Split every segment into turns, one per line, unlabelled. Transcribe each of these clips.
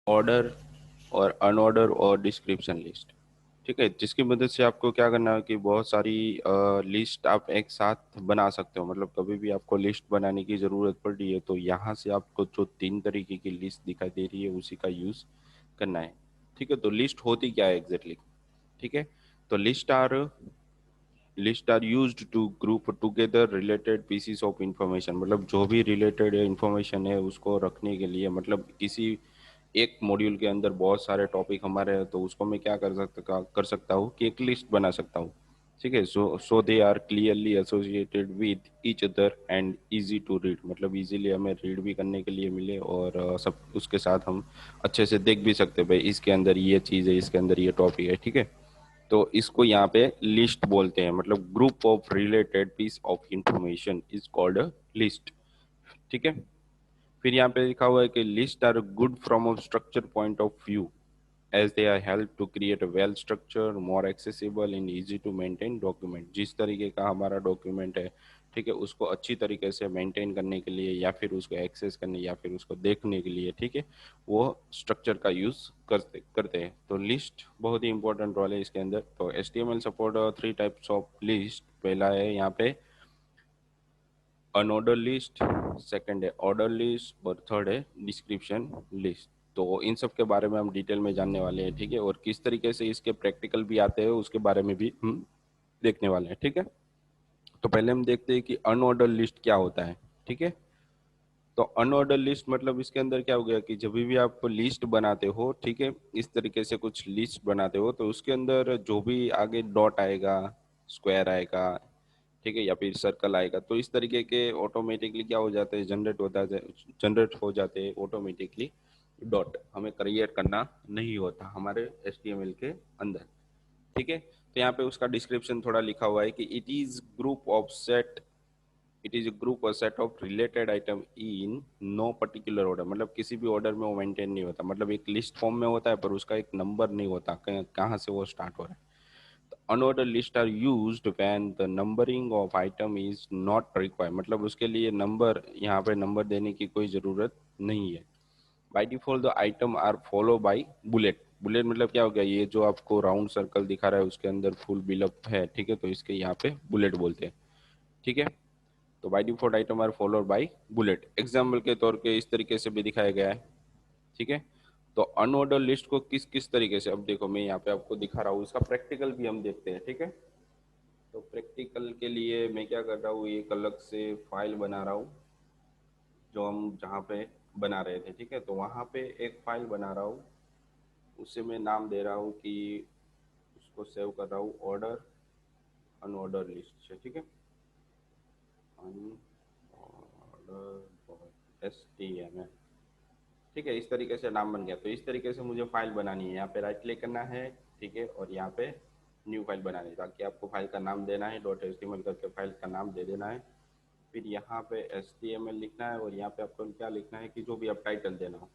Order और unordered और description list. ठीक है, जिसकी मदद से आपको क्या करना है कि बहुत सारी लिस्ट आप एक साथ बना सकते हो। मतलब कभी भी आपको लिस्ट बनाने की ज़रूरत पड़ रही है तो यहाँ से आपको जो तीन तरीके की लिस्ट दिखाई दे रही है उसी का यूज़ करना है। ठीक है, तो लिस्ट होती क्या है एग्जैक्टली? ठीक है, तो list are used to group together related pieces of information. मतलब जो भी रिलेटेड इंफॉर्मेशन है उसको रखने के लिए, मतलब किसी एक मॉड्यूल के अंदर बहुत सारे टॉपिक हमारे हैं तो उसको मैं क्या कर सकता हूँ कि एक लिस्ट बना सकता हूँ। ठीक है, so they are clearly associated with each other and easy to read. मतलब इजीली हमें रीड भी करने के लिए मिले और सब उसके साथ हम अच्छे से देख भी सकते हैं भाई इसके अंदर ये चीज़ है, इसके अंदर ये टॉपिक है। ठीक है, तो इसको यहाँ पे लिस्ट बोलते हैं। मतलब group of related piece of information is called a list. ठीक है, फिर यहाँ पे लिखा हुआ है कि list are good from a structure point of view as they are help to create a well structure more accessible and easy to maintain document. जिस तरीके का हमारा डॉक्यूमेंट है, ठीक है, उसको अच्छी तरीके से मेंटेन करने के लिए या फिर उसको एक्सेस करने या फिर उसको देखने के लिए, ठीक है, वो स्ट्रक्चर का यूज करते करते हैं। तो लिस्ट बहुत ही इंपॉर्टेंट रोल है इसके अंदर। तो HTML support three types of list. पहला है यहाँ पे अनऑर्डर लिस्ट, सेकंड है ऑर्डर लिस्ट और थर्ड है डिस्क्रिप्शन लिस्ट। तो इन सब के बारे में हम डिटेल में जानने वाले हैं। ठीक है, और किस तरीके से इसके प्रैक्टिकल भी आते हैं उसके बारे में भी हम देखने वाले हैं। ठीक है, तो पहले हम देखते हैं कि अनऑर्डर लिस्ट क्या होता है। ठीक है, तो अनऑर्डर लिस्ट मतलब इसके अंदर क्या हो गया कि जब भी आप लिस्ट बनाते हो, ठीक है, इस तरीके से कुछ लिस्ट बनाते हो तो उसके अंदर जो भी आगे डॉट आएगा, स्क्वायर आएगा, ठीक है, या फिर सर्कल आएगा, तो इस तरीके के ऑटोमेटिकली क्या हो जाते हैं, जनरेट हो जाते हैं ऑटोमेटिकली। डॉट हमें क्रिएट करना नहीं होता हमारे HTML के अंदर। ठीक है, तो यहाँ पे उसका डिस्क्रिप्शन थोड़ा लिखा हुआ है कि इट इज ग्रुप और set of related item in no particular order. मतलब किसी भी ऑर्डर में वो मेंटेन नहीं होता। मतलब एक लिस्ट फॉर्म में होता है पर उसका एक नंबर नहीं होता कहाँ से वो स्टार्ट हो रहा है। Unorder list are used when the numbering of item is not required. मतलब उसके लिए नंबर, यहाँ पे नंबर देने की कोई ज़रूरत नहीं है। By default the item are follow by bullet. Bullet मतलब क्या हो गया, ये जो आपको राउंड सर्कल दिखा रहा है उसके अंदर फुल बिलअप है, ठीक है, तो इसके यहाँ पे बुलेट बोलते हैं। ठीक है, तो by default item are followed by bullet. Example के तौर पे इस तरीके से भी दिखाया गया है। ठीक है, तो अनऑर्डर लिस्ट को किस किस तरीके से, अब देखो मैं यहाँ पे आपको दिखा रहा हूँ, इसका प्रैक्टिकल भी हम देखते हैं। ठीक है, तो प्रैक्टिकल के लिए मैं क्या कर रहा हूँ, एक अलग से फाइल बना रहा हूँ जो हम जहाँ पे बना रहे थे। ठीक है, तो वहाँ पे एक फाइल बना रहा हूँ, उसे मैं नाम दे रहा हूँ कि उसको सेव कर रहा हूँ ऑर्डर अनऑर्डर लिस्ट से। ठीक है, अनऑर्डर.html। ठीक है, इस तरीके से नाम बन गया। तो इस तरीके से मुझे फाइल बनानी है। यहाँ पे राइट क्लिक करना है, ठीक है, और यहाँ पे न्यू फाइल बनानी है। ताकि आपको फाइल का नाम देना है, .html करके फाइल का नाम दे देना है। फिर यहाँ पे HTML लिखना है और यहाँ पे आपको क्या लिखना है कि जो भी आप टाइटल देना हो,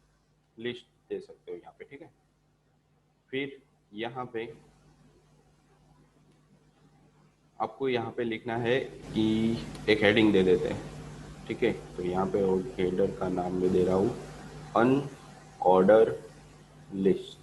लिस्ट दे सकते हो यहाँ पे। ठीक है, फिर यहाँ पे आपको यहाँ पे लिखना है कि एक हेडिंग दे देते हैं। ठीक है, तो यहाँ पे हेडर का नाम मैं दे रहा हूँ अनऑर्डर लिस्ट।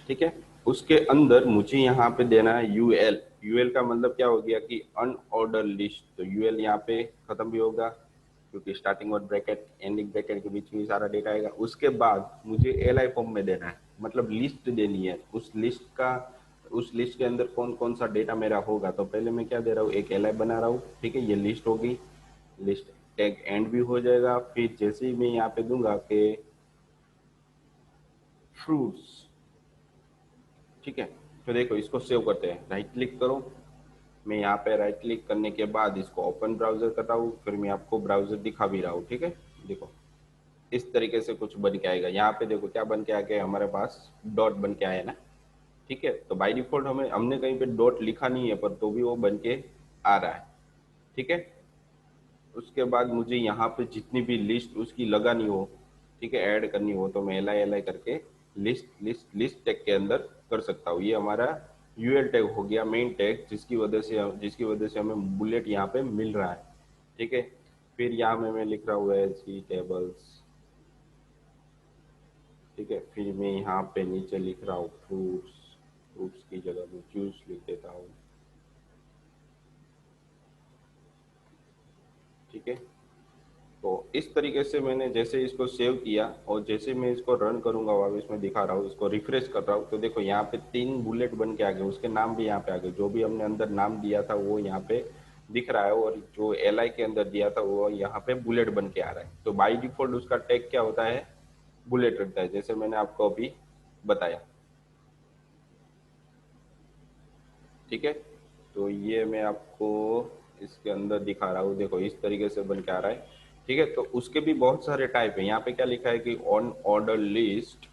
ठीक है, उसके अंदर मुझे यहाँ पे देना है यूएल। यूएल का मतलब क्या हो गया कि अनऑर्डर लिस्ट। तो यूएल यहाँ पे खत्म भी होगा क्योंकि स्टार्टिंग और ब्रैकेट एंडिंग ब्रैकेट के बीच में सारा डेटा आएगा। उसके बाद मुझे एल आई फॉर्म में देना है, मतलब लिस्ट देनी है। उस लिस्ट के अंदर कौन कौन सा डेटा मेरा होगा। तो पहले मैं क्या दे रहा हूँ, एक एल आई बना रहा हूँ। ठीक है, ये लिस्ट होगी, लिस्ट टैग एंड भी हो जाएगा। फिर जैसे ही मैं यहाँ पे दूंगा कि फ्रूट्स, ठीक है, तो देखो इसको सेव करते हैं। राइट क्लिक करो, मैं यहाँ पे राइट क्लिक करने के बाद इसको ओपन ब्राउजर करता हूँ। फिर मैं आपको ब्राउजर दिखा भी रहा हूँ। ठीक है, देखो इस तरीके से कुछ बन के आएगा। यहाँ पे देखो क्या बन के आ गया, हमारे पास डॉट बन के आया ना। ठीक है, तो बाय डिफॉल्ट हमने कहीं पे डॉट लिखा नहीं है पर तो भी वो बन के आ रहा है। ठीक है, उसके बाद मुझे यहाँ पे जितनी भी लिस्ट उसकी लगानी हो, ठीक है, ऐड करनी हो, तो मैं एल आई करके लिस्ट लिस्ट लिस्ट टैग के अंदर कर सकता हूँ। ये हमारा यूएल टैग हो गया, मेन टैग, जिसकी वजह से हमें बुलेट यहाँ पे मिल रहा है। ठीक है, फिर यहाँ में मैं लिख रहा हूँ वेजिटेबल्स। ठीक है, फिर मैं यहाँ पे नीचे लिख रहा हूँ फ्रूट्स, फ्रूट्स की जगह मैं जूस लिख देता हूँ। ठीक है, तो इस तरीके से मैंने जैसे इसको सेव किया और जैसे मैं इसको रन करूंगा, वापस मैं दिखा रहा हूँ, इसको रिफ्रेश कर रहा हूँ, तो देखो यहाँ पे 3 बुलेट बन के आ गए, उसके नाम भी यहाँ पे आ गए, जो भी हमने अंदर नाम दिया था वो यहाँ पे दिख रहा है, और जो एल आई के अंदर दिया था वो यहाँ पे बुलेट बन के आ रहा है। तो बाई डिफॉल्ट उसका टैग क्या होता है, बुलेट रखता है, जैसे मैंने आपको अभी बताया। ठीक है, तो ये मैं आपको इसके अंदर दिखा रहा हूँ, देखो इस तरीके से बन के आ रहा है। ठीक है, तो उसके भी बहुत सारे टाइप है, यहाँ पे क्या लिखा है कि ऑन ऑर्डर लिस्ट।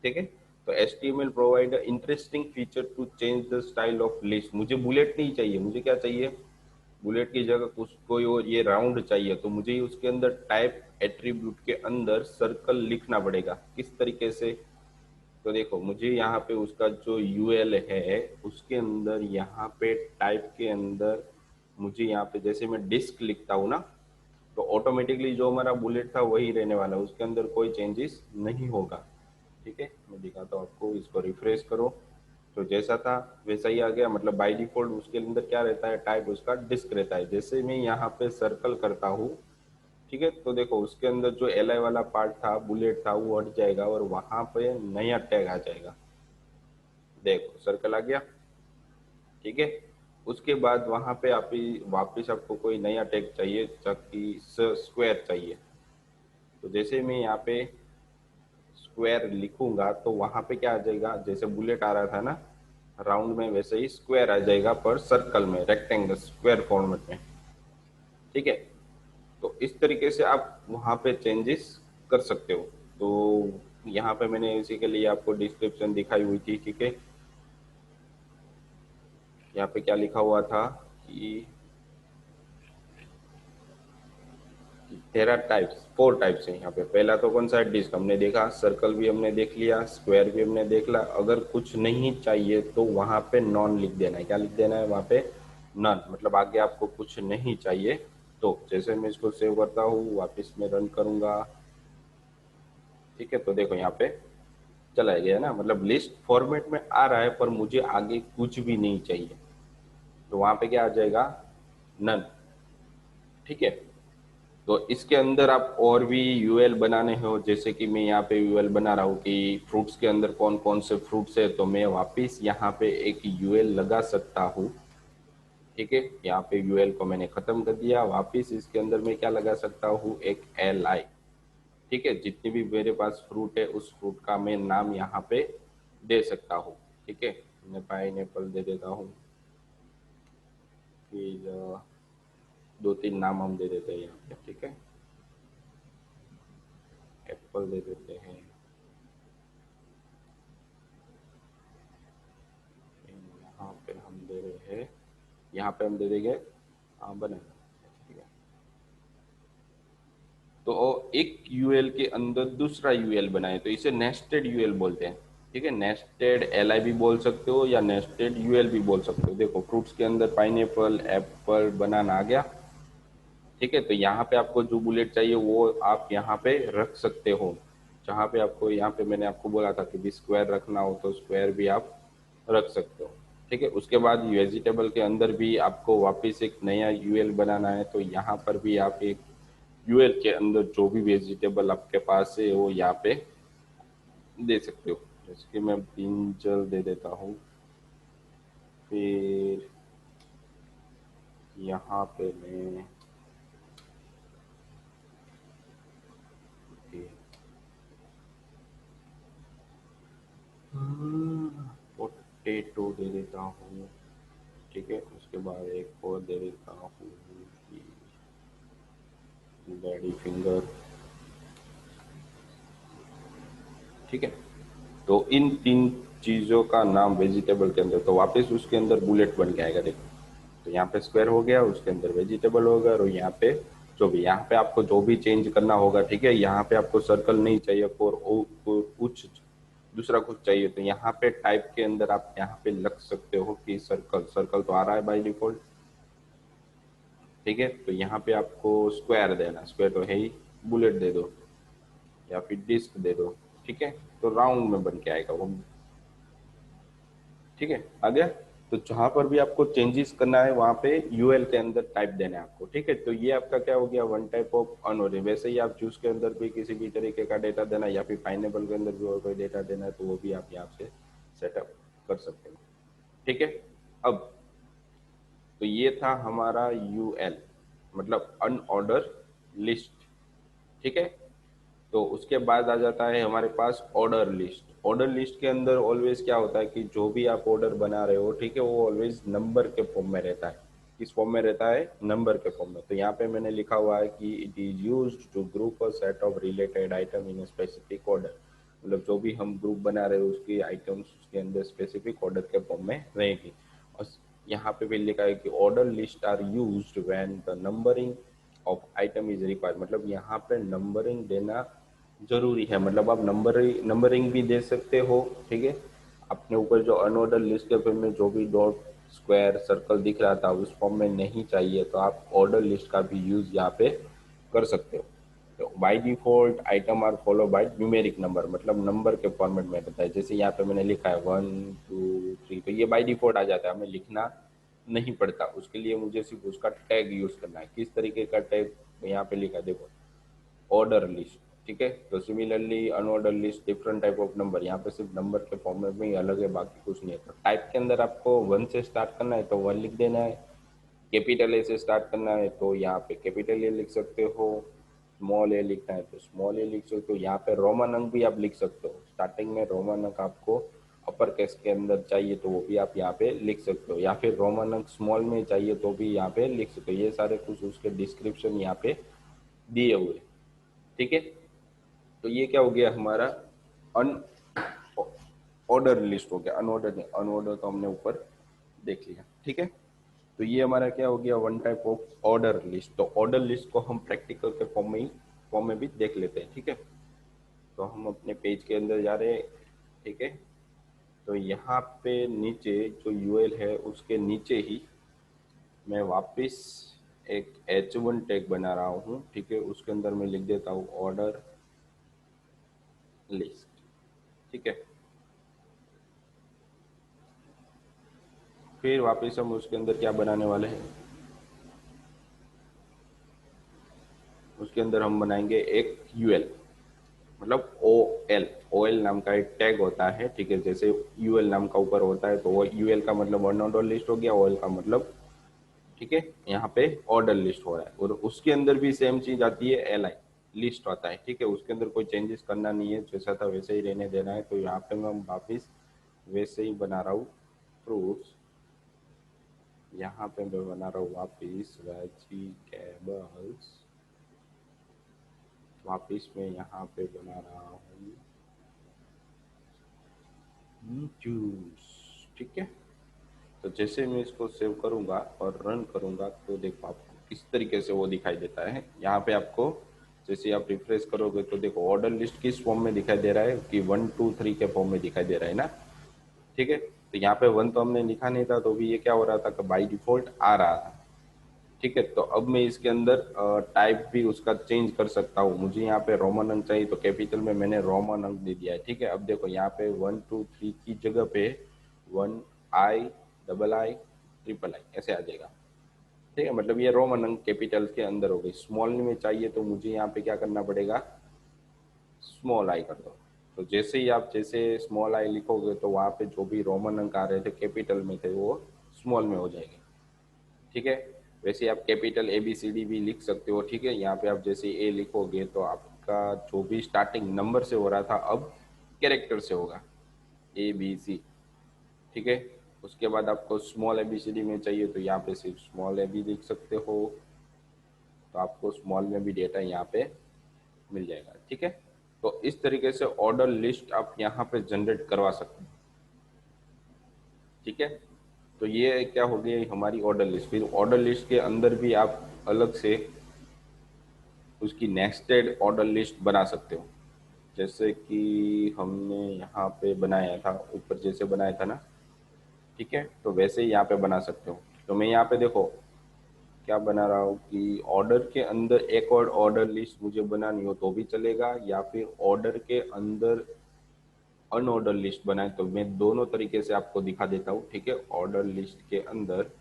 ठीक है, तो HTML provide interesting feature to change the style of list. मुझे बुलेट नहीं चाहिए, मुझे क्या चाहिए, बुलेट की जगह कुछ कोई और ये राउंड चाहिए, तो मुझे उसके अंदर टाइप एट्रीब्यूट के अंदर सर्कल लिखना पड़ेगा। किस तरीके से, तो देखो मुझे यहाँ पे उसका जो यूएल है उसके अंदर यहाँ पे टाइप के अंदर मुझे यहाँ पे जैसे मैं डिस्क लिखता हूँ ना, तो ऑटोमेटिकली जो हमारा बुलेट था वही रहने वाला है, उसके अंदर कोई चेंजेस नहीं होगा। ठीक है, मैं दिखाता हूँ आपको, इसको रिफ्रेश करो, तो जैसा था वैसा ही आ गया। मतलब बाय डिफॉल्ट उसके अंदर क्या रहता है, टाइप उसका डिस्क रहता है। जैसे मैं यहाँ पे सर्कल करता हूँ, ठीक है, तो देखो उसके अंदर जो एल आई वाला पार्ट था, बुलेट था, वो हट जाएगा और वहां पे नया टैग आ जाएगा। देखो सर्कल आ गया। ठीक है, उसके बाद वहां पे आप वापिस आपको कोई नया टैग चाहिए, ताकि स्क्वायर चाहिए, तो जैसे मैं यहाँ पे स्क्वायर लिखूंगा तो वहां पे क्या आ जाएगा, जैसे बुलेट आ रहा था ना राउंड में, वैसे ही स्क्वायर आ जाएगा पर सर्कल में, रेक्टेंगल स्क्वायर फॉर्मेट में। ठीक है, तो इस तरीके से आप वहाँ पे चेंजेस कर सकते हो। तो यहाँ पे मैंने इसी के लिए आपको डिस्क्रिप्शन दिखाई हुई थी। ठीक है, यहाँ पे क्या लिखा हुआ था कि तेरह टाइप्स, 4 टाइप्स है यहाँ पे। पहला तो कौन सा है, डिस्क हमने देखा, सर्कल भी हमने देख लिया, स्क्वायर भी हमने देख लिया। अगर कुछ नहीं चाहिए तो वहाँ पे नॉन लिख देना है। क्या लिख देना है वहाँ पे, नन, मतलब आगे आपको कुछ नहीं चाहिए। तो जैसे मैं इसको सेव करता हूँ, वापस में रन करूंगा। ठीक है, तो देखो यहाँ पे चला गया ना, मतलब लिस्ट फॉर्मेट में आ रहा है पर मुझे आगे कुछ भी नहीं चाहिए, तो वहां पे क्या आ जाएगा, नन। ठीक है, तो इसके अंदर आप और भी यूएल बनाने हो, जैसे कि मैं यहाँ पे यूएल बना रहा हूँ कि फ्रूट्स के अंदर कौन कौन से फ्रूट्स है, तो मैं वापिस यहाँ पे एक यूएल लगा सकता हूँ। ठीक है, यहाँ पे यूएल को मैंने खत्म कर दिया, वापिस इसके अंदर मैं क्या लगा सकता हूँ, एक एल आई। ठीक है, जितनी भी मेरे पास फ्रूट है उस फ्रूट का मैं नाम यहाँ पे दे सकता हूँ। ठीक है, मैं पाइन एप्पल दे देता हूँ, फिर 2-3 नाम हम दे देते हैं यहाँ पे। ठीक है, एप्पल दे देते हैं, यहाँ पे हम दे रहे हैं, यहाँ पे हम दे देंगे बनाना। ठीक है, तो एक यूएल के अंदर दूसरा यूएल बनाए तो इसे नेस्टेड यूएल बोलते हैं। ठीक है, नेस्टेड एल आई भी बोल सकते हो या नेस्टेड यूएल भी बोल सकते हो। देखो फ्रूट्स के अंदर पाइन एप्पल, एप्पल, बनाना आ गया। ठीक है, तो यहाँ पे आपको जो बुलेट चाहिए वो आप यहाँ पे रख सकते हो, जहाँ पे आपको, यहाँ पे मैंने आपको बोला था कि भी स्क्वायर रखना हो तो स्क्वायर भी आप रख सकते हो। ठीक है, उसके बाद वेजिटेबल के अंदर भी आपको वापस एक नया यूएल बनाना है, तो यहाँ पर भी आप एक यूएल के अंदर जो भी वेजिटेबल आपके पास है वो यहाँ पे दे सकते हो। जैसे कि मैं ब्रिंजल दे देता हूँ, फिर यहाँ पे मैं पोटेटो दे देता हूँ। ठीक है, उसके बाद एक और दे देता हूँ, लेडी फिंगर। ठीक है, तो इन 3 चीज़ों का नाम वेजिटेबल के अंदर, तो वापस उसके अंदर बुलेट बन के आएगा। देखो, तो यहाँ पे स्क्वायर हो गया, उसके अंदर वेजिटेबल होगा, और यहाँ पे जो भी, यहाँ पे आपको जो भी चेंज करना होगा। ठीक है, यहाँ पे आपको सर्कल नहीं चाहिए और कुछ दूसरा कुछ चाहिए, तो यहाँ पे टाइप के अंदर आप यहाँ पे लग सकते हो कि सर्कल, सर्कल तो आ रहा है बाय डिफॉल्ट। ठीक है, तो यहाँ पे आपको स्क्वायर देना, स्क्वायर तो है ही, बुलेट दे दो या फिर डिस्क दे दो। ठीक है, तो राउंड में बन के आएगा वो। ठीक है, आ गया। तो जहां पर भी आपको चेंजेस करना है वहां पे यूएल के अंदर टाइप देना है आपको। ठीक है, तो ये आपका क्या हो गया, वन टाइप ऑफ अनऑर्डर। वैसे ही आप चूज के अंदर भी किसी भी तरीके का डेटा देना या फिर पाइनेबल के अंदर भी और कोई डेटा देना है तो वो भी आप यहाँ से सेटअप कर सकते हो। ठीक है, अब तो ये था हमारा यूएल, मतलब अनऑर्डर लिस्ट। ठीक है, तो उसके बाद आ जाता है हमारे पास ऑर्डर लिस्ट। ऑर्डर लिस्ट के अंदर ऑलवेज क्या होता है कि जो भी आप ऑर्डर बना रहे हो, ठीक है, वो ऑलवेज नंबर के फॉर्म में रहता है। किस फॉर्म में रहता है, नंबर के फॉर्म में। तो यहाँ पे मैंने लिखा हुआ है कि it is used to group a set of related item in specific order. मतलब जो भी हम ग्रुप बना रहे हो उसकी आइटम्स उसके अंदर स्पेसिफिक ऑर्डर के फॉर्म में रहेगी। और यहाँ पे भी लिखा है कि order list are used when the numbering of item is required. मतलब यहाँ पे नंबरिंग देना जरूरी है। मतलब आप नंबरिंग भी दे सकते हो। ठीक है, अपने ऊपर जो अनऑर्डर लिस्ट के फॉर्म में जो भी डॉट स्क्वायर सर्कल दिख रहा था उस फॉर्म में नहीं चाहिए तो आप ऑर्डर लिस्ट का भी यूज यहाँ पे कर सकते हो। तो by default item are follow by numeric number, मतलब नंबर के फॉर्मेट में रहता है। जैसे यहाँ पे मैंने लिखा है 1 2 3, तो ये बाय डिफॉल्ट आ जाता है, हमें लिखना नहीं पड़ता। उसके लिए मुझे सिर्फ उसका टैग यूज करना है। किस तरीके का टैग, यहाँ पे लिखा है देखो, ऑर्डर लिस्ट। ठीक है, तो similarly unordered list different type of number, यहाँ पे सिर्फ नंबर के फॉर्मेट में ही अलग है, बाकी कुछ नहीं है। तो टाइप के अंदर आपको वन से स्टार्ट करना है तो वन लिख देना है। कैपिटल ए से स्टार्ट करना है तो यहाँ पे कैपिटल ए लिख सकते हो। स्मॉल ए लिखना है तो स्मॉल ए लिख सकते हो। यहाँ पे रोमन अंक भी आप लिख सकते हो। स्टार्टिंग में रोमन अंक आपको अपर केस के अंदर चाहिए तो वो भी आप यहाँ पे लिख सकते हो, या फिर रोमन अंक स्मॉल में चाहिए तो भी यहाँ पे लिख सकते हो। ये सारे कुछ उसके डिस्क्रिप्शन यहाँ पे दिए हुए। ठीक है, तो ये क्या हो गया हमारा अन ऑर्डर लिस्ट हो गया। अनऑर्डर नहीं, अनऑर्डर तो हमने ऊपर देख लिया। ठीक है, तो ये हमारा क्या हो गया, one type of order list. तो ऑर्डर लिस्ट को हम प्रैक्टिकल के फॉर्म में भी देख लेते हैं। ठीक है, तो हम अपने पेज के अंदर जा रहे हैं। ठीक है, तो यहाँ पे नीचे जो यूएल है उसके नीचे ही मैं वापस एक H1 टैग बना रहा हूँ। ठीक है, उसके अंदर मैं लिख देता हूँ ऑर्डर लिस्ट। ठीक है, फिर वापस हम उसके अंदर क्या बनाने वाले हैं, उसके अंदर हम बनाएंगे एक यूएल, मतलब ओ एल नाम का एक टैग होता है। ठीक है, जैसे यूएल नाम का ऊपर होता है तो वो यूएल का मतलब वन ऑर्डर लिस्ट हो गया, ओ एल का मतलब, ठीक है, यहाँ पे ऑर्डर लिस्ट हो रहा है। और उसके अंदर भी सेम चीज आती है, एल आई लिस्ट आता है। ठीक है, उसके अंदर कोई चेंजेस करना नहीं है, जैसा था वैसे ही रहने देना है। तो यहाँ पे मैं वापिस वैसे ही बना रहा हूँ फ्रूट्स। यहाँ पे मैं बना रहा हूँ वापिस वेजिटेबल्स। वापिस मैं यहाँ पे बना रहा हूँ जूस। ठीक है, तो जैसे मैं इसको सेव करूंगा और रन करूंगा तो देखो आपको किस तरीके से वो दिखाई देता है। यहाँ पे आपको जैसे आप रिफ्रेश करोगे तो देखो ऑर्डर लिस्ट किस फॉर्म में दिखाई दे रहा है कि 1 2 3 के फॉर्म में दिखाई दे रहा है ना। ठीक है, तो यहाँ पे वन तो हमने लिखा नहीं था तो भी ये क्या हो रहा था कि बाई डिफॉल्ट आ रहा था। ठीक है, तो अब मैं इसके अंदर टाइप भी उसका चेंज कर सकता हूँ। मुझे यहाँ पे रोमन अंक चाहिए तो कैपिटल में मैंने रोमन अंक दे दिया है। ठीक है, अब देखो यहाँ पे 1 2 3 की जगह पे 1 I double I triple I ऐसे आ जाएगा। ठीक है, मतलब ये रोमन अंक कैपिटल के अंदर हो गई। स्मॉल में चाहिए तो मुझे यहाँ पे क्या करना पड़ेगा, स्मॉल आई कर दो। तो जैसे ही आप जैसे स्मॉल आई लिखोगे तो वहाँ पे जो भी रोमन अंक आ रहे थे कैपिटल में थे वो स्मॉल में हो जाएंगे। ठीक है, वैसे आप कैपिटल ABCD भी लिख सकते हो। ठीक है, यहाँ पे आप जैसे ए लिखोगे तो आपका जो भी स्टार्टिंग नंबर से हो रहा था अब कैरेक्टर से होगा, ABC। ठीक है, उसके बाद आपको स्मॉल ABCD में चाहिए तो यहाँ पे सिर्फ स्मॉल AB लिख सकते हो। तो आपको स्मॉल में भी डेटा यहाँ पे मिल जाएगा। ठीक है, तो इस तरीके से ऑर्डर लिस्ट आप यहाँ पे जनरेट करवा सकते हैं। ठीक है, तो ये क्या हो गई हमारी ऑर्डर लिस्ट। फिर ऑर्डर लिस्ट के अंदर भी आप अलग से उसकी नेक्स्टेड ऑर्डर लिस्ट बना सकते हो। जैसे कि हमने यहाँ पे बनाया था, ऊपर जैसे बनाया था ना, ठीक है, तो वैसे ही यहाँ पे बना सकते हो। तो मैं यहाँ पे देखो क्या बना रहा हूँ कि ऑर्डर के अंदर एक और ऑर्डर लिस्ट मुझे बनानी हो तो भी चलेगा, या फिर ऑर्डर के अंदर अनऑर्डर लिस्ट बनाए, तो मैं दोनों तरीके से आपको दिखा देता हूँ। ठीक है, ऑर्डर लिस्ट के अंदर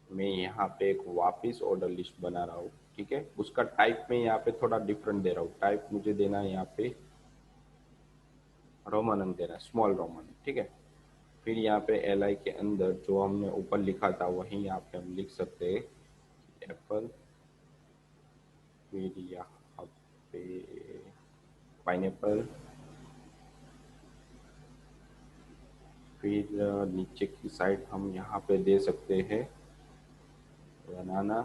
मैं यहाँ पे एक वापिस ऑर्डर लिस्ट बना रहा हूँ। ठीक है, उसका टाइप में यहाँ पे थोड़ा डिफरेंट दे रहा हूँ। टाइप मुझे देना है यहाँ पे रोमन अंक देना है, स्मॉल रोमन। ठीक है, फिर यहाँ पे एल आई के अंदर जो हमने ऊपर लिखा था वहीं यहाँ पे हम लिख सकते हैं एप्पल। फिर यहाँ पे पाइनएप्पल। फिर नीचे की साइड हम यहाँ पे दे सकते हैं बनाना।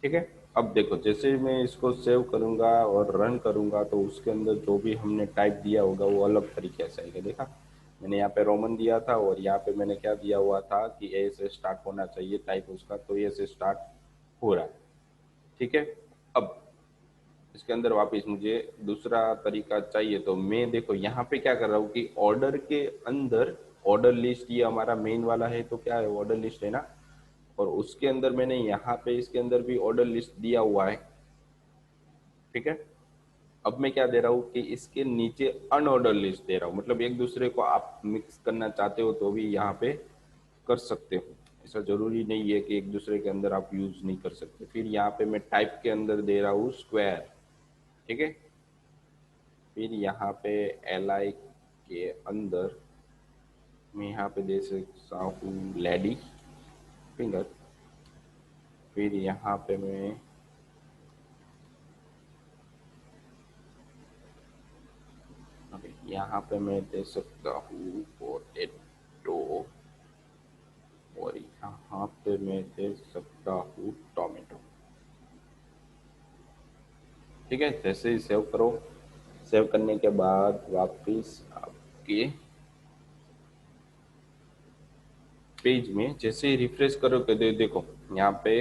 ठीक है, अब देखो जैसे मैं इसको सेव करूंगा और रन करूंगा तो उसके अंदर जो भी हमने टाइप दिया होगा वो अलग तरीके से आएगा। देखा, मैंने यहाँ पे रोमन दिया था और यहाँ पे मैंने क्या दिया हुआ था कि ए से स्टार्ट होना चाहिए टाइप उसका, तो ए से स्टार्ट हो रहा है। ठीक है, अब इसके अंदर वापस मुझे दूसरा तरीका चाहिए, तो मैं देखो यहाँ पे क्या कर रहा हूँ कि ऑर्डर के अंदर ऑर्डर लिस्ट ये हमारा मेन वाला है, तो क्या है ऑर्डर लिस्ट है ना, और उसके अंदर मैंने यहाँ पे इसके अंदर भी ऑर्डर लिस्ट दिया हुआ है। ठीक है, अब मैं क्या दे रहा हूँ कि इसके नीचे अनऑर्डर लिस्ट दे रहा हूँ, मतलब एक दूसरे को आप मिक्स करना चाहते हो तो भी यहाँ पे कर सकते हो। ऐसा जरूरी नहीं है कि एक दूसरे के अंदर आप यूज नहीं कर सकते। फिर यहाँ पे मैं टाइप के अंदर दे रहा हूँ स्क्वायर। ठीक है, फिर यहाँ पे एल आई के अंदर मैं यहाँ पे दे सकता हूँ लेडी फिंगर। फिर यहाँ पे मैं यहाँ पे मैं दे सकता हूँ पोटेटो, और यहाँ पे मैं दे सकता हूँ टोमेटो। ठीक है, जैसे ही सेव करो, सेव करने के बाद वापिस आपके पेज में जैसे ही रिफ्रेश करो के देखो यहाँ पे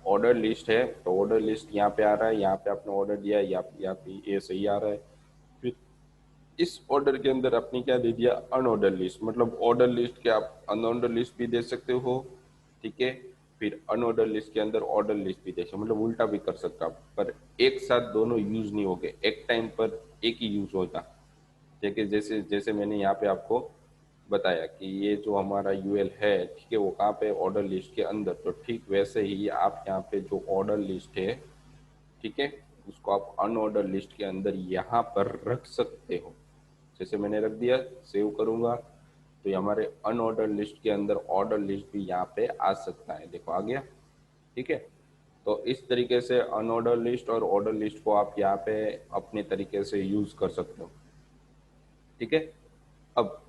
ऑर्डर लिस्ट है, तो ऑर्डर लिस्ट यहाँ पे आ रहा है, यहाँ पे आपने ऑर्डर दिया है, यहाँ पे ये सही आ रहा है। फिर इस ऑर्डर के अंदर आपने क्या दे दिया अनऑर्डर लिस्ट, मतलब ऑर्डर लिस्ट के आप अनऑर्डर लिस्ट भी दे सकते हो। ठीक है, फिर अनऑर्डर लिस्ट के अंदर ऑर्डर लिस्ट भी दे सकते हो, मतलब उल्टा भी कर सकते हो आप, पर एक साथ दोनों यूज नहीं होंगे, एक टाइम पर एक ही यूज होगा। ठीक है, जैसे जैसे मैंने यहाँ पे आपको बताया कि ये जो हमारा यूएल है, ठीक है, वो कहाँ पे ऑर्डर लिस्ट के अंदर, तो ठीक वैसे ही आप यहाँ पे जो ऑर्डर लिस्ट है, ठीक है, उसको आप अनऑर्डर लिस्ट के अंदर यहाँ पर रख सकते हो। जैसे मैंने रख दिया, सेव करूंगा तो ये हमारे अनऑर्डर लिस्ट के अंदर ऑर्डर लिस्ट भी यहाँ पे आ सकता है। देखो आ गया। ठीक है, तो इस तरीके से अनऑर्डर लिस्ट और ऑर्डर लिस्ट को आप यहाँ पे अपने तरीके से यूज कर सकते हो। ठीक है, अब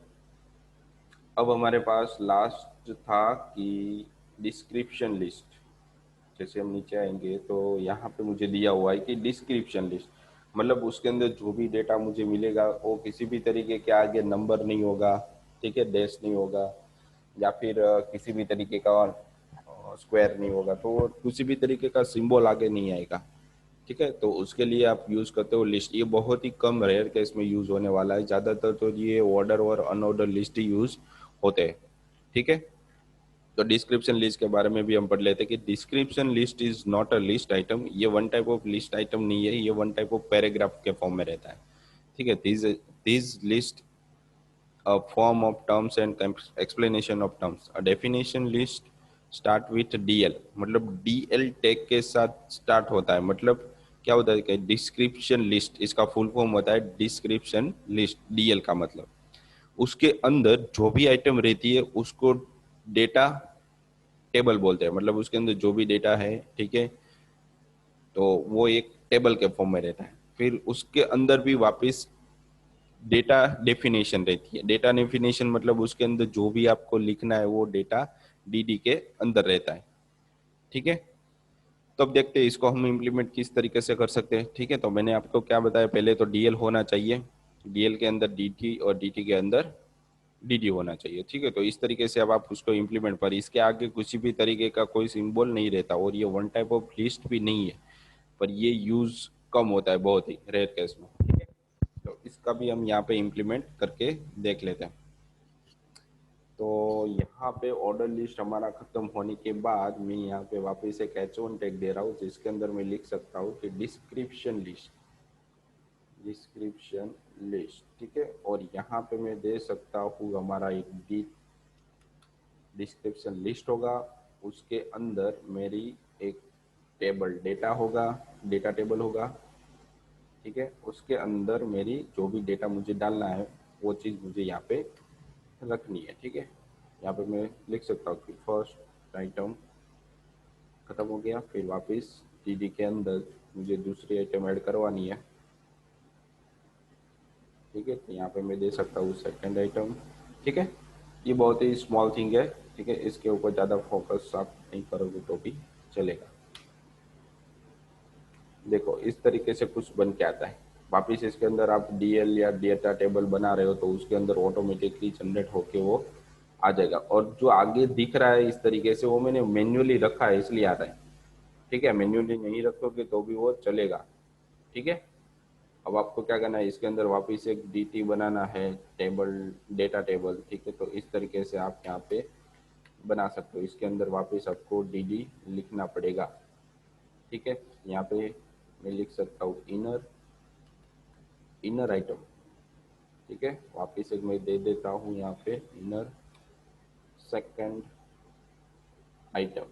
अब हमारे पास लास्ट था कि डिस्क्रिप्शन लिस्ट। जैसे हम नीचे आएंगे तो यहाँ पे मुझे दिया हुआ है कि डिस्क्रिप्शन लिस्ट, मतलब उसके अंदर जो भी डेटा मुझे मिलेगा वो किसी भी तरीके के आगे नंबर नहीं होगा, ठीक है, डैश नहीं होगा, या फिर किसी भी तरीके का स्क्वायर नहीं होगा, तो वो किसी भी तरीके का सिंबल आगे नहीं आएगा। ठीक है, तो उसके लिए आप यूज करते हो लिस्ट। ये बहुत ही कम रेयर केस में यूज होने वाला है, ज्यादातर तो ये ऑर्डर और अनऑर्डर लिस्ट ही यूज होते हैं। ठीक है, तो डिस्क्रिप्शन लिस्ट के बारे में भी हम पढ़ लेते हैं कि description list is not a list item. ये one type of list item नहीं है, ये वन टाइप ऑफ पैराग्राफ के फॉर्म में रहता है। ठीक है, this list a form of terms and explanation of terms. A definition list start with DL, मतलब DL टैग के साथ स्टार्ट होता है। मतलब क्या होता है कि डिस्क्रिप्शन लिस्ट, इसका फुल फॉर्म होता है डिस्क्रिप्शन लिस्ट, DL का मतलब उसके अंदर जो भी आइटम रहती है उसको डेटा टेबल बोलते हैं। मतलब उसके अंदर जो भी डेटा है, ठीक है, तो वो एक टेबल के फॉर्म में रहता है। फिर उसके अंदर भी वापस डेटा डेफिनेशन रहती है। डेटा डेफिनेशन मतलब उसके अंदर जो भी आपको लिखना है वो डेटा डीडी के अंदर रहता है। ठीक है, तो अब देखते हैं इसको हम इम्प्लीमेंट किस तरीके से कर सकते हैं। ठीक है, तो मैंने आपको क्या बताया, पहले तो डीएल होना चाहिए, डीएल के अंदर डीटी और डीटी के अंदर डीडी होना चाहिए। ठीक है, तो इस तरीके से अब आप उसको इम्प्लीमेंट, पर इसके आगे किसी भी तरीके का कोई सिंबल नहीं रहता, और ये वन टाइप ऑफ लिस्ट भी नहीं है, पर ये यूज कम होता है बहुत ही रेयर केस में। ठीक है, तो इसका भी हम यहाँ पे इम्प्लीमेंट करके देख लेते हैं। तो यहाँ पे ऑर्डर लिस्ट हमारा खत्म होने के बाद मैं यहाँ पे वापस एक H1 टैग दे रहा हूँ, जिसके अंदर मैं लिख सकता हूँ कि डिस्क्रिप्शन लिस्ट। डिस्क्रिप्शन लिस्ट, ठीक है। और यहाँ पे मैं दे सकता हूँ हमारा एक डिस्क्रिप्शन लिस्ट होगा, उसके अंदर मेरी एक टेबल डेटा होगा, डेटा टेबल होगा, ठीक है। उसके अंदर मेरी जो भी डेटा मुझे डालना है वो चीज़ मुझे यहाँ पे रखनी है, ठीक है। यहाँ पे मैं लिख सकता हूँ कि फर्स्ट आइटम खत्म हो गया, फिर वापस टीडी के अंदर मुझे दूसरी आइटम ऐड करवानी है, ठीक है। तो यहाँ पे मैं दे सकता हूँ सेकंड आइटम, ठीक है। ये बहुत ही स्मॉल थिंग है, ठीक है, इसके ऊपर ज़्यादा फोकस आप नहीं करोगे तो भी चलेगा। देखो इस तरीके से कुछ बन के आता है। वापिस इसके अंदर आप डीएल या डेटा टेबल बना रहे हो तो उसके अंदर ऑटोमेटिकली जनरेट होके वो आ जाएगा। और जो आगे दिख रहा है इस तरीके से वो मैंने मैन्युअली रखा है इसलिए आ रहा है, ठीक है। मैन्युअली नहीं रखोगे तो भी वो चलेगा, ठीक है। अब आपको क्या करना है, इसके अंदर वापस एक डीटी बनाना है, टेबल, डेटा टेबल, ठीक है। तो इस तरीके से आप यहाँ पे बना सकते हो। इसके अंदर वापस आपको डीडी लिखना पड़ेगा, ठीक है। यहाँ पे मैं लिख सकता हूँ इनर इनर आइटम, ठीक है। वापिस एक मैं दे देता हूँ यहाँ पे इनर सेकंड आइटम,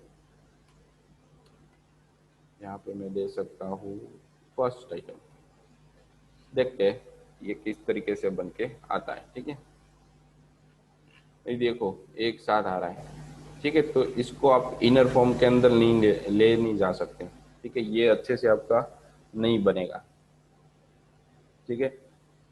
यहाँ पे मैं दे सकता हूँ फर्स्ट आइटम। देखते हैं ये किस तरीके से बन के आता है, ठीक है। ये देखो एक साथ आ रहा है, ठीक है। तो इसको आप इनर फॉर्म के अंदर नहीं ले नहीं जा सकते, ठीक है। ये अच्छे से आपका नहीं बनेगा, ठीक है।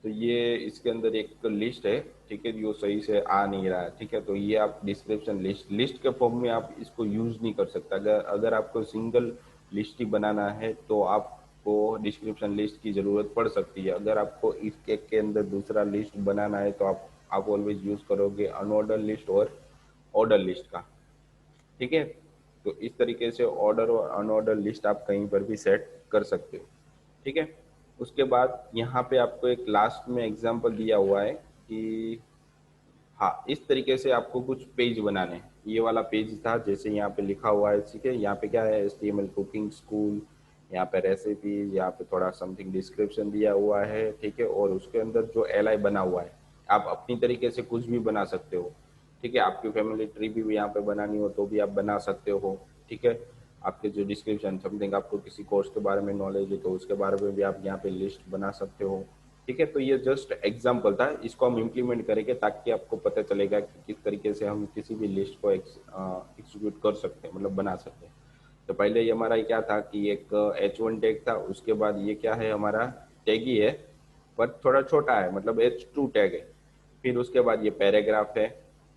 तो ये इसके अंदर एक लिस्ट है, ठीक है, जो सही से आ नहीं रहा है, ठीक है। तो ये आप डिस्क्रिप्शन लिस्ट के फॉर्म में आप इसको यूज नहीं कर सकता। अगर अगर आपको सिंगल लिस्ट ही बनाना है तो आपको डिस्क्रिप्शन लिस्ट की जरूरत पड़ सकती है। अगर आपको इस केक के अंदर दूसरा लिस्ट बनाना है तो आप ऑलवेज यूज करोगे अनऑर्डर लिस्ट और ऑर्डर लिस्ट का, ठीक है। तो इस तरीके से ऑर्डर और अनऑर्डर लिस्ट आप कहीं पर भी सेट कर सकते हो, ठीक है। उसके बाद यहाँ पे आपको एक लास्ट में एग्जांपल दिया हुआ है कि हाँ इस तरीके से आपको कुछ पेज बनाने हैं। ये वाला पेज था जैसे यहाँ पे लिखा हुआ है, ठीक है। यहाँ पे क्या है, HTML कुकिंग स्कूल, यहाँ पे रेसिपीज, यहाँ पे थोड़ा समथिंग डिस्क्रिप्शन दिया हुआ है, ठीक है। और उसके अंदर जो LI बना हुआ है, आप अपनी तरीके से कुछ भी बना सकते हो, ठीक है। आपकी फैमिली ट्री भी यहाँ पे बनानी हो तो भी आप बना सकते हो, ठीक है। आपके जो डिस्क्रिप्शन समथिंग आपको किसी कोर्स के बारे में नॉलेज है तो उसके बारे में भी आप यहाँ पे लिस्ट बना सकते हो, ठीक है। तो ये जस्ट एग्जाम्पल था, इसको हम इम्प्लीमेंट करेंगे ताकि आपको पता चलेगा कि किस तरीके से हम किसी भी लिस्ट को एग्जीक्यूट कर सकते हैं, मतलब बना सकते हैं। तो पहले ये हमारा क्या था कि एक H1 टैग था, उसके बाद ये क्या है हमारा टैग ही है पर थोड़ा छोटा है, मतलब H2 टैग है। फिर उसके बाद ये पैराग्राफ है,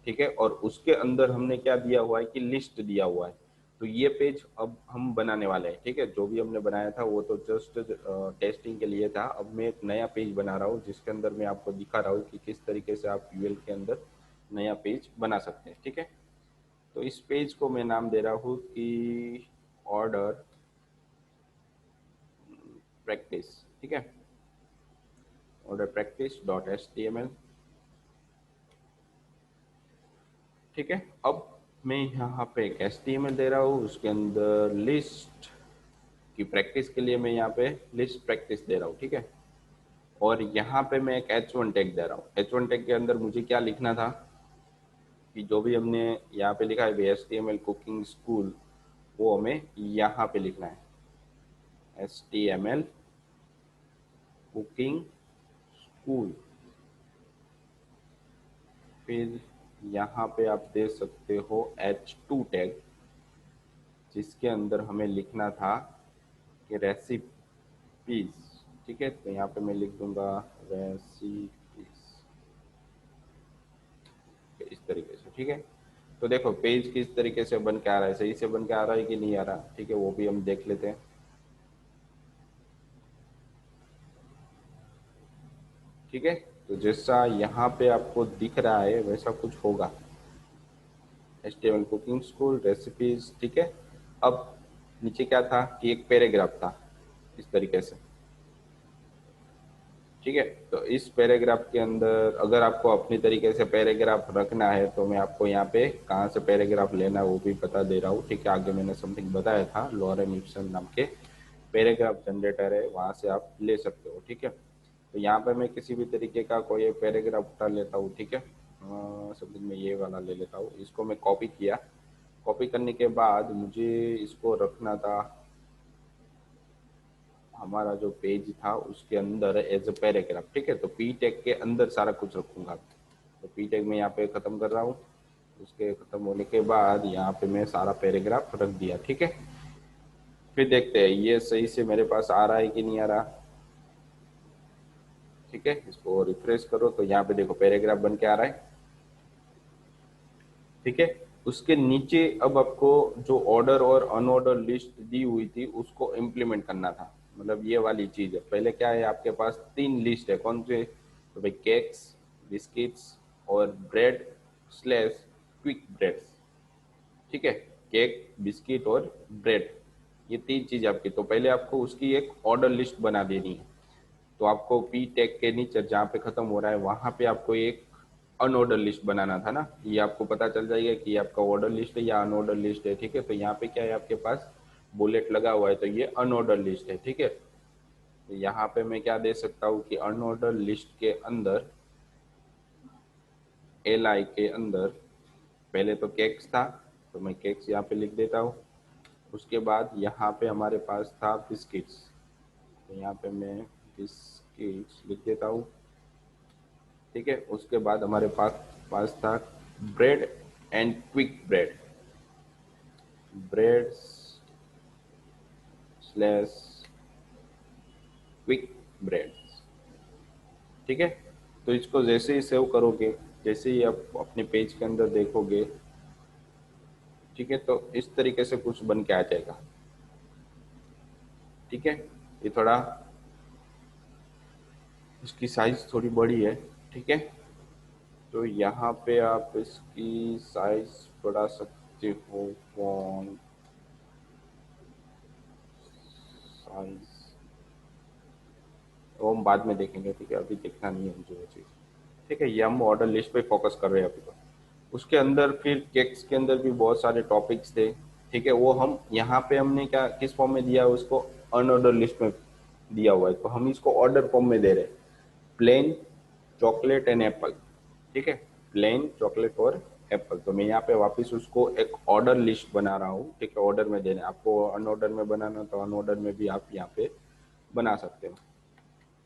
ठीक है। और उसके अंदर हमने क्या दिया हुआ है कि लिस्ट दिया हुआ है। तो ये पेज अब हम बनाने वाले हैं, ठीक है। जो भी हमने बनाया था वो तो जस्ट टेस्टिंग के लिए था। अब मैं एक नया पेज बना रहा हूँ जिसके अंदर मैं आपको दिखा रहा हूँ कि किस तरीके से आप यूएल के अंदर नया पेज बना सकते हैं, ठीक है। तो इस पेज को मैं नाम दे रहा हूँ कि ऑर्डर प्रैक्टिस, ठीक है। ऑर्डर प्रैक्टिस डॉट HTML, ठीक है। अब मैं यहाँ पे एक HTML दे रहा हूँ, उसके अंदर लिस्ट की प्रैक्टिस के लिए मैं यहाँ पे लिस्ट प्रैक्टिस दे रहा हूँ, ठीक है। और यहाँ पे मैं एक H1 टैग दे रहा हूँ। H1 टैग के अंदर मुझे क्या लिखना था कि जो भी हमने यहाँ पे लिखा है HTML कुकिंग स्कूल, वो हमें यहाँ पे लिखना है, HTML कुकिंग स्कूल। फिर यहाँ पे आप दे सकते हो H2 टैग, जिसके अंदर हमें लिखना था कि रेसिपीज, ठीक है। तो यहाँ पे मैं लिख दूंगा रेसिपीज, इस तरीके से, ठीक है। तो देखो पेज किस तरीके से बन के आ रहा है, सही से बन के आ रहा है कि नहीं आ रहा, ठीक है, वो भी हम देख लेते हैं, ठीक है। तो जैसा यहाँ पे आपको दिख रहा है वैसा कुछ होगा, HTML कुकिंग स्कूल रेसिपीज, ठीक है। अब नीचे क्या था कि एक पैराग्राफ था इस तरीके से, ठीक है। तो इस पैराग्राफ के अंदर अगर आपको अपनी तरीके से पैराग्राफ रखना है तो मैं आपको यहाँ पे कहाँ से पैराग्राफ लेना है वो भी बता दे रहा हूँ, ठीक है। आगे मैंने समथिंग बताया था, लोरेम इप्सन नाम के पैराग्राफ जनरेटर है, वहाँ से आप ले सकते हो, ठीक है। तो यहाँ पे मैं किसी भी तरीके का कोई पैराग्राफ उठा लेता हूँ, ठीक है। समझ में ये वाला ले लेता हूँ, इसको मैं कॉपी किया। कॉपी करने के बाद मुझे इसको रखना था हमारा जो पेज था उसके अंदर एज ए पैराग्राफ, ठीक है। तो पी टैग के अंदर सारा कुछ रखूंगा। तो पी टैग में यहाँ पे खत्म कर रहा हूँ। उसके खत्म होने के बाद यहाँ पे मैं सारा पैराग्राफ रख दिया, ठीक है। फिर देखते हैं ये सही से मेरे पास आ रहा है कि नहीं आ रहा। ठीक है, इसको रिफ्रेश करो तो यहाँ पे देखो पैराग्राफ बन के आ रहा है, ठीक है। उसके नीचे अब आपको जो ऑर्डर और अनऑर्डर लिस्ट दी हुई थी उसको इम्प्लीमेंट करना था। मतलब ये वाली चीज है। पहले क्या है, आपके पास तीन लिस्ट है, कौन से, तो भाई केक्स, बिस्किट्स और ब्रेड स्लैश क्विक ब्रेड्स, ठीक है। केक, बिस्किट और ब्रेड, ये तीन चीज आपकी। तो पहले आपको उसकी एक ऑर्डर लिस्ट बना देनी है। तो आपको पी टैग के नीचे जहाँ पे खत्म हो रहा है वहां पे आपको एक अनऑर्डर लिस्ट बनाना था ना। ये आपको पता चल जाएगा कि ये आपका ऑर्डर लिस्ट है या अनऑर्डर लिस्ट है, ठीक है। तो यहाँ पे क्या है, आपके पास बुलेट लगा हुआ है तो ये अनऑर्डर लिस्ट है, ठीक है। तो यहाँ पे मैं क्या दे सकता हूँ कि अनऑर्डर लिस्ट के अंदर एल आई के अंदर पहले तो केक्स था, तो मैं केक्स यहाँ पे लिख देता हूँ। उसके बाद यहाँ पे हमारे पास था बिस्किट्स, तो यहाँ पे मैं बिस्किट्स लिख देता हूँ, ठीक है। उसके बाद हमारे पास पास था bread and quick bread, bread slash quick bread, ठीक है। तो इसको जैसे ही सेव करोगे, जैसे ही आप अपने पेज के अंदर देखोगे, ठीक है, तो इस तरीके से कुछ बन के आ जाएगा, ठीक है। ये थोड़ा, इसकी साइज थोड़ी बड़ी है, ठीक है। तो यहाँ पे आप इसकी साइज बढ़ा सकते हो, फॉन्ट साइज वो हम बाद में देखेंगे, ठीक है। अभी देखना नहीं है मुझे वो चीज़, ठीक है। ये हम ऑर्डर लिस्ट पे फोकस कर रहे हैं अभी तो। उसके अंदर फिर केक्स के अंदर भी बहुत सारे टॉपिक्स थे, ठीक है। वो हम यहाँ पे हमने क्या किस फॉर्म में दिया है उसको, अनऑर्डर लिस्ट में दिया हुआ है, तो हम इसको ऑर्डर फॉर्म में दे रहे हैं। प्लेन, चॉकलेट एंड एप्पल, ठीक है। प्लेन, चॉकलेट और एप्पल। तो मैं यहाँ पे वापस उसको एक ऑर्डर लिस्ट बना रहा हूँ, ठीक है। ऑर्डर में देना, आपको अनऑर्डर में बनाना तो अनऑर्डर में भी आप यहाँ पे बना सकते हो।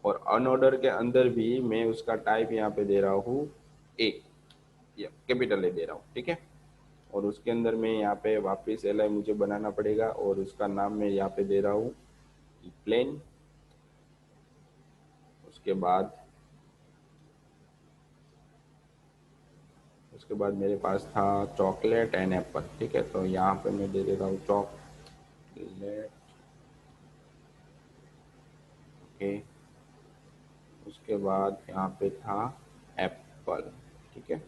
और अनऑर्डर के अंदर भी मैं उसका टाइप यहाँ पे दे रहा हूँ ए, या कैपिटल ए दे रहा हूँ, ठीक है। और उसके अंदर मैं यहाँ पे वापस एल आई मुझे बनाना पड़ेगा और उसका नाम मैं यहाँ पे दे रहा हूँ प्लेन। उसके बाद उसके बाद मेरे पास था चॉकलेट एंड एप्पल, ठीक है। तो यहाँ पे मैं दे देता हूँ चॉकलेट, ओके। उसके बाद यहाँ पे था एप्पल, ठीक है।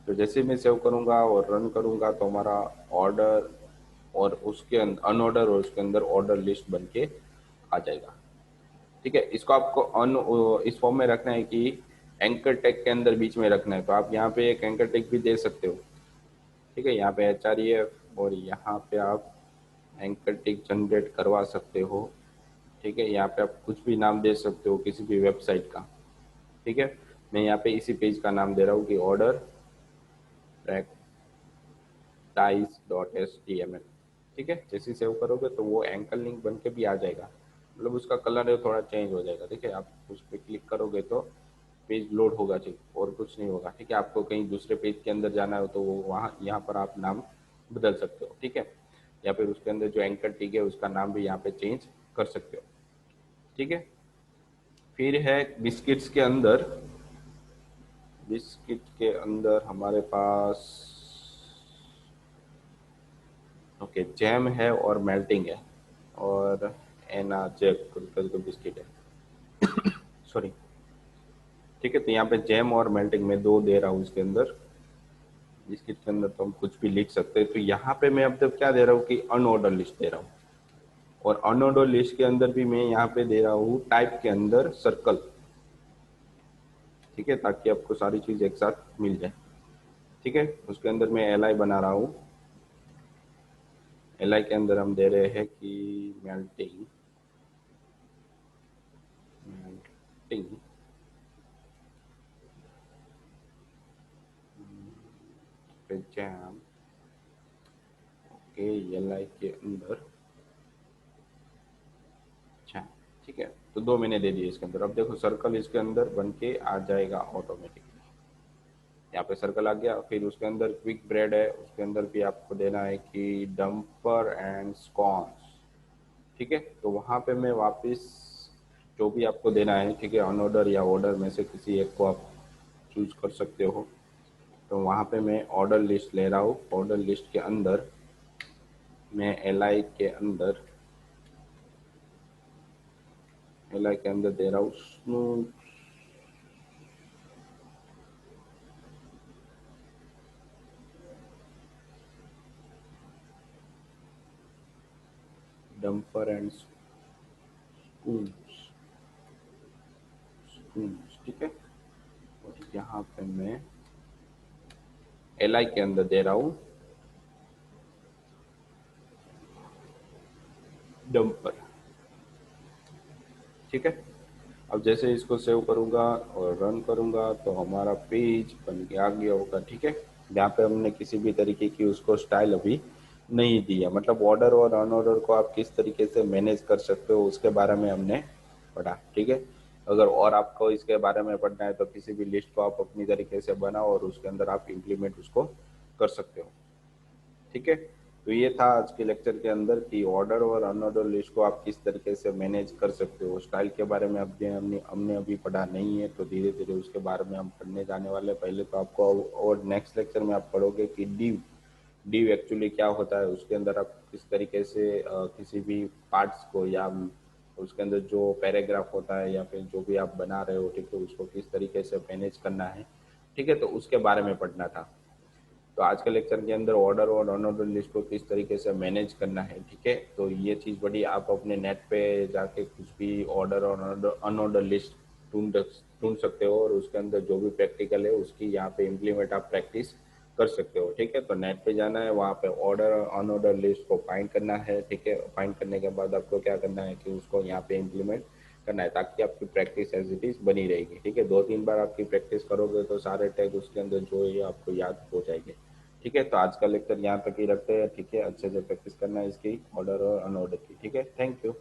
तो जैसे मैं सेव करूँगा और रन करूँगा तो हमारा ऑर्डर और उसके अंदर अनऑर्डर और उसके अंदर ऑर्डर लिस्ट बन के आ जाएगा, ठीक है। इसको आपको अन इस फॉर्म में रखना है कि एंकर टैग के अंदर बीच में रखना है। तो आप यहाँ पे एक एंकर टैग भी दे सकते हो, ठीक है। यहाँ पे एच आर ई एफ और यहाँ पे आप एंकर टैग जनरेट करवा सकते हो, ठीक है। यहाँ पे आप कुछ भी नाम दे सकते हो किसी भी वेबसाइट का, ठीक है। मैं यहाँ पे इसी पेज का नाम दे रहा हूँ कि ऑर्डर टाइस.html, ठीक है। जैसे सेव करोगे तो वो एंकर लिंक बन के भी आ जाएगा। मतलब उसका कलर है थोड़ा चेंज हो जाएगा, ठीक है। आप उस पर क्लिक करोगे तो पेज लोड होगा, ठीक, और कुछ नहीं होगा, ठीक है। आपको कहीं दूसरे पेज के अंदर जाना हो तो वो वहाँ यहाँ पर आप नाम बदल सकते हो, ठीक है। या फिर उसके अंदर जो एंकर टिक है उसका नाम भी यहाँ पे चेंज कर सकते हो, ठीक है। फिर है बिस्किट्स के अंदर, बिस्किट के अंदर हमारे पास ओके जैम है और मेल्टिंग है और एना जेक का बिस्किट है, सॉरी, ठीक है। तो यहाँ पे जैम और मेल्टिंग में दो दे रहा हूँ इसके अंदर। बिस्किट के अंदर तो हम कुछ भी लिख सकते हैं। तो यहाँ पे मैं अब तक क्या दे रहा हूँ कि अनऑर्डर लिस्ट दे रहा हूँ। और अनऑर्डर लिस्ट के अंदर भी मैं यहाँ पे दे रहा हूँ टाइप के अंदर सर्कल, ठीक है, ताकि आपको सारी चीज एक साथ मिल जाए, ठीक है। उसके अंदर मैं एल आई बना रहा हूँ। एल आई के अंदर हम दे रहे हैं कि मेल्टिंग, टिंग एग्जाम के एल के अंदर। अच्छा, ठीक है, तो 2 महीने दे दिए इसके अंदर। अब देखो सर्कल इसके अंदर बन के आ जाएगा ऑटोमेटिकली। यहाँ पे सर्कल आ गया। फिर उसके अंदर क्विक ब्रेड है, उसके अंदर भी आपको देना है कि डंपर एंड स्कॉन्स। ठीक है, तो वहाँ पे मैं वापस जो भी आपको देना है, ठीक है, अनऑर्डर या ऑर्डर में से किसी एक को आप चूज कर सकते हो। तो वहाँ पे मैं ऑर्डर लिस्ट ले रहा हूँ। ऑर्डर लिस्ट के अंदर मैं एल आई के अंदर दे रहा हूँ स्नूप, डंपर एंड स्पून्स। ठीक है, और यहाँ पे मैं एल आई के अंदर दे रहा हूँ डंपर। ठीक है, अब जैसे इसको सेव करूंगा और रन करूंगा तो हमारा पेज बन के आ गया होगा। ठीक है, यहाँ पे हमने किसी भी तरीके की उसको स्टाइल अभी नहीं दी है। मतलब ऑर्डर और अनऑर्डर को आप किस तरीके से मैनेज कर सकते हो उसके बारे में हमने पढ़ा। ठीक है, अगर और आपको इसके बारे में पढ़ना है तो किसी भी लिस्ट को आप अपनी तरीके से बनाओ और उसके अंदर आप इम्प्लीमेंट उसको कर सकते हो। ठीक है, तो ये था आज के लेक्चर के अंदर कि ऑर्डर और अनऑर्डर लिस्ट को आप किस तरीके से मैनेज कर सकते हो। स्टाइल के बारे में अभी हमने अभी पढ़ा नहीं है, तो धीरे धीरे उसके बारे में हम पढ़ने जाने वाले हैं। पहले तो आपको, और नेक्स्ट लेक्चर में आप पढ़ोगे कि डिव एक्चुअली क्या होता है, उसके अंदर आप किस तरीके से किसी भी पार्ट्स को या उसके अंदर जो पैराग्राफ होता है या फिर जो भी आप बना रहे हो, ठीक है, उसको किस तरीके से मैनेज करना है। ठीक है, तो उसके बारे में पढ़ना था। तो आज के लेक्चर के अंदर ऑर्डर और अनऑर्डर लिस्ट को किस तरीके से मैनेज करना है। ठीक है, तो ये चीज़ बड़ी आप अपने नेट पे जाके कुछ भी ऑर्डर और अनऑर्डर लिस्ट ढूंढ ढूंढ सकते हो और उसके अंदर जो भी प्रैक्टिकल है उसकी यहाँ पे इम्प्लीमेंट आप प्रैक्टिस कर सकते हो। ठीक है, तो नेट पे जाना है, वहाँ पे ऑर्डर और अनऑर्डर लिस्ट को फाइंड करना है। ठीक है, फाइंड करने के बाद आपको क्या करना है कि उसको यहाँ पे इम्प्लीमेंट करना है, ताकि आपकी प्रैक्टिस एज इट इज बनी रहेगी। ठीक है, 2-3 बार आपकी प्रैक्टिस करोगे तो सारे टैग उसके अंदर जो है आपको याद हो जाएंगे। ठीक है, तो आज का लेक्चर यहाँ तक ही रखते हैं। ठीक है, अच्छे से प्रैक्टिस करना है इसकी ऑर्डर और अनऑर्डर की। ठीक है, थैंक यू।